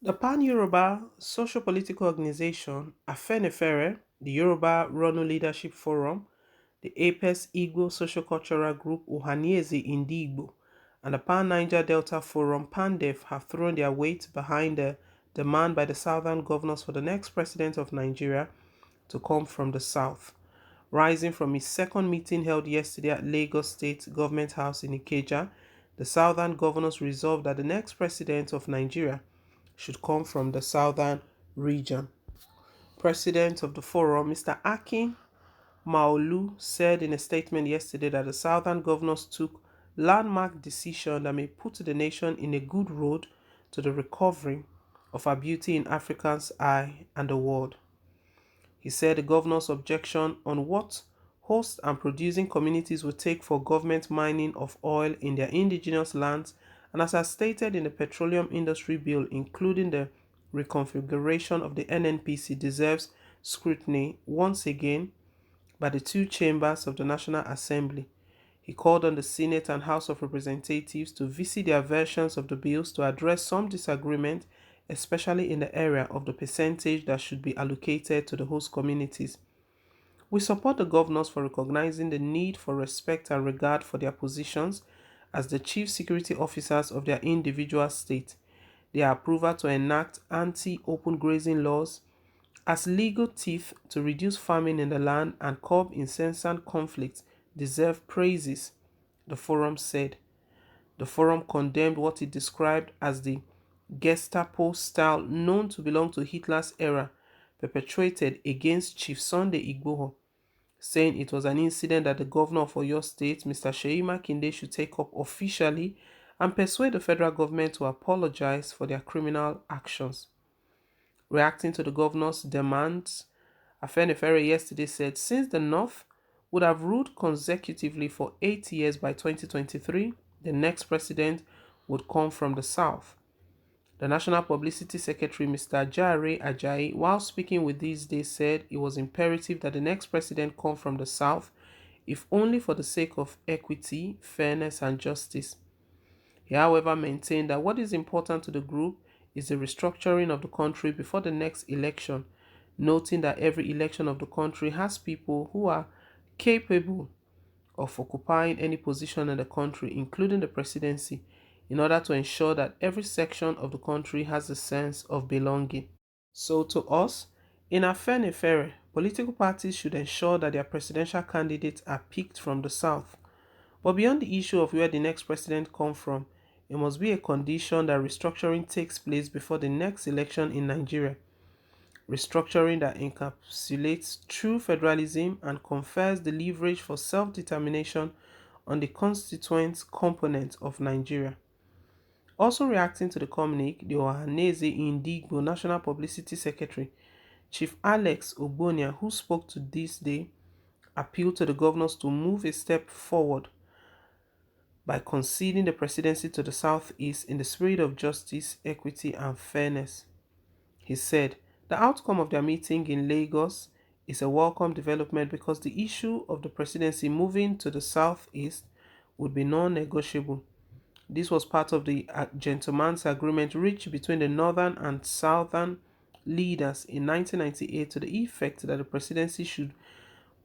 The Pan-Yoruba socio-political organization Afenifere, the Yoruba Ronu Leadership Forum, the Apex Igbo Socio-Cultural Group Ohanieze Indigbo, and the Pan-Niger Delta Forum PANDEF have thrown their weight behind the demand by the southern governors for the next president of Nigeria to come from the south. Rising from his second meeting held yesterday at Lagos State Government House in Ikeja, the southern governors resolved that the next president of Nigeria should come from the southern region. President of the forum, Mr. Akin Maolu, said in a statement yesterday that the southern governors took landmark decision that may put the nation in a good road to the recovery of our beauty in Africa's eye and the world. He said the governor's objection on what host and producing communities would take for government mining of oil in their indigenous lands, and as are stated in the Petroleum Industry Bill, including the reconfiguration of the NNPC, deserves scrutiny once again by the two chambers of the National Assembly. He called on the Senate and House of Representatives to visit their versions of the bills to address some disagreement, especially in the area of the percentage that should be allocated to the host communities. We support the governors for recognizing the need for respect and regard for their positions as the chief security officers of their individual state. Their approval to enact anti-open grazing laws as legal teeth to reduce famine in the land and curb incessant conflicts deserve praises, the forum said. The forum condemned what it described as the Gestapo style known to belong to Hitler's era perpetrated against Chief Sunday Igboho, saying it was an incident that the governor of Oyo State, Mr. Sheyi Makinde, should take up officially and persuade the federal government to apologize for their criminal actions. Reacting to the governor's demands, Afenifere yesterday said since the North would have ruled consecutively for 8 years by 2023, the next president would come from the South. The National Publicity Secretary, Mr. Jare Ajayi, while speaking with These Days, said it was imperative that the next president come from the South, if only for the sake of equity, fairness, and justice. He, however, maintained that what is important to the group is the restructuring of the country before the next election, noting that every election of the country has people who are capable of occupying any position in the country, including the presidency, in order to ensure that every section of the country has a sense of belonging. So to us, in Afenifere, political parties should ensure that their presidential candidates are picked from the South. But beyond the issue of where the next president comes from, it must be a condition that restructuring takes place before the next election in Nigeria. Restructuring that encapsulates true federalism and confers the leverage for self-determination on the constituent component of Nigeria. Also reacting to the communique, the Ohaneze Indigbo National Publicity Secretary, Chief Alex Ogbonia, who spoke to This Day, appealed to the governors to move a step forward by conceding the presidency to the Southeast in the spirit of justice, equity, and fairness. He said, the outcome of their meeting in Lagos is a welcome development because the issue of the presidency moving to the Southeast would be non-negotiable. This was part of the gentleman's agreement reached between the northern and southern leaders in 1998 to the effect that the presidency should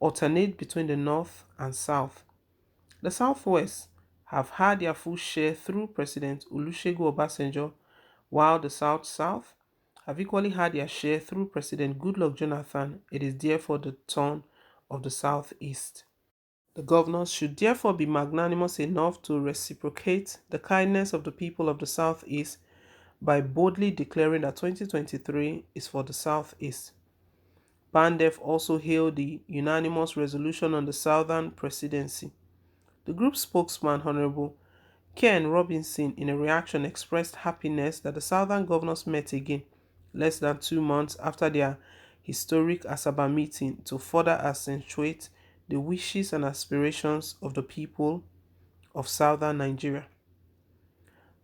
alternate between the north and south. The southwest have had their full share through President Olusegun Obasanjo, while the south-south have equally had their share through President Goodluck Jonathan. It is therefore the turn of the southeast. The governors should therefore be magnanimous enough to reciprocate the kindness of the people of the Southeast by boldly declaring that 2023 is for the Southeast. PANDEF also hailed the unanimous resolution on the Southern Presidency. The group spokesman, Honorable Ken Robinson, in a reaction expressed happiness that the Southern governors met again less than 2 months after their historic Asaba meeting to further accentuate the wishes and aspirations of the people of southern Nigeria.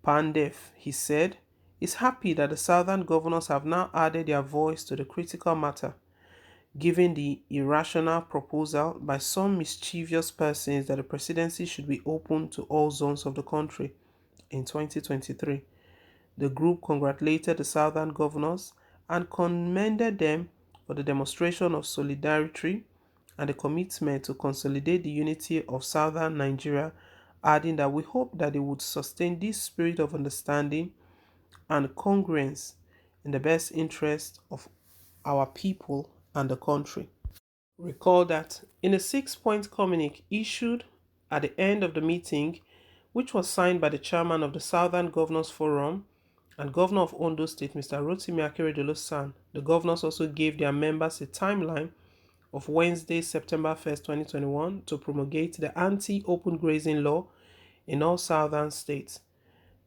Pandef, he said, is happy that the southern governors have now added their voice to the critical matter, given the irrational proposal by some mischievous persons that the presidency should be open to all zones of the country in 2023. The group congratulated the Southern governors and commended them for the demonstration of solidarity and the commitment to consolidate the unity of Southern Nigeria, adding that we hope that they would sustain this spirit of understanding and congruence in the best interest of our people and the country. Recall that in a 6 point communique issued at the end of the meeting, which was signed by the chairman of the Southern Governors Forum and Governor of Ondo State, Mr. Rotimi Akeredolu-San, the governors also gave their members a timeline of Wednesday, September 1st, 2021, to promulgate the anti-open grazing law in all southern states.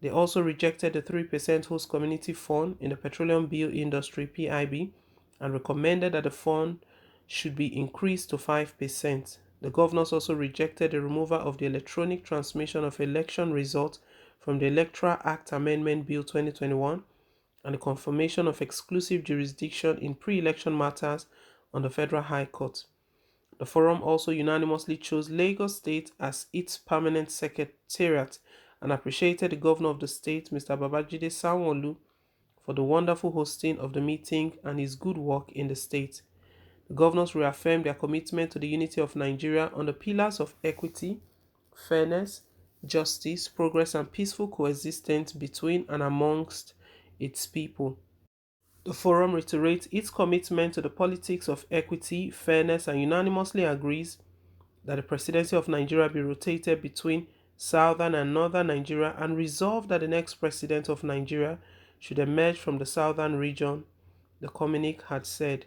They also rejected the 3% host community fund in the petroleum bill industry (PIB) and recommended that the fund should be increased to 5%. The governors also rejected the removal of the electronic transmission of election results from the Electoral Act Amendment Bill 2021 and the confirmation of exclusive jurisdiction in pre-election matters on the Federal High Court. The forum also unanimously chose Lagos State as its permanent secretariat and appreciated the governor of the state, Mr. Babajide Sanwo-Olu, for the wonderful hosting of the meeting and his good work in the state. The governors reaffirmed their commitment to the unity of Nigeria on the pillars of equity, fairness, justice, progress, and peaceful coexistence between and amongst its people. The forum reiterates its commitment to the politics of equity, fairness, and unanimously agrees that the presidency of Nigeria be rotated between southern and northern Nigeria and resolved that the next president of Nigeria should emerge from the southern region, the communique had said.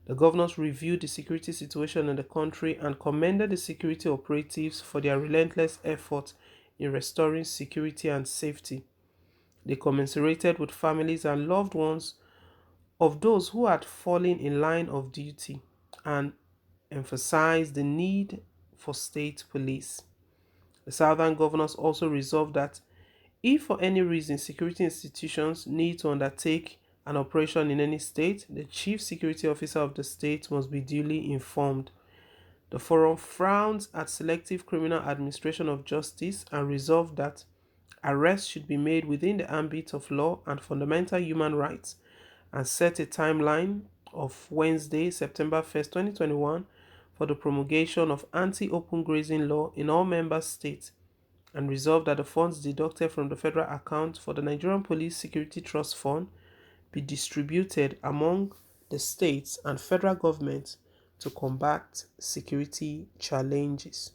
The governors reviewed the security situation in the country and commended the security operatives for their relentless efforts in restoring security and safety. They commiserated with families and loved ones of those who had fallen in line of duty and emphasized the need for state police. The southern governors also resolved that if for any reason security institutions need to undertake an operation in any state, the chief security officer of the state must be duly informed. The forum frowns at selective criminal administration of justice and resolved that arrests should be made within the ambit of law and fundamental human rights and set a timeline of Wednesday, September 1st, 2021 for the promulgation of anti-open grazing law in all member states and resolved that the funds deducted from the federal account for the Nigerian Police Security Trust Fund be distributed among the states and federal government to combat security challenges.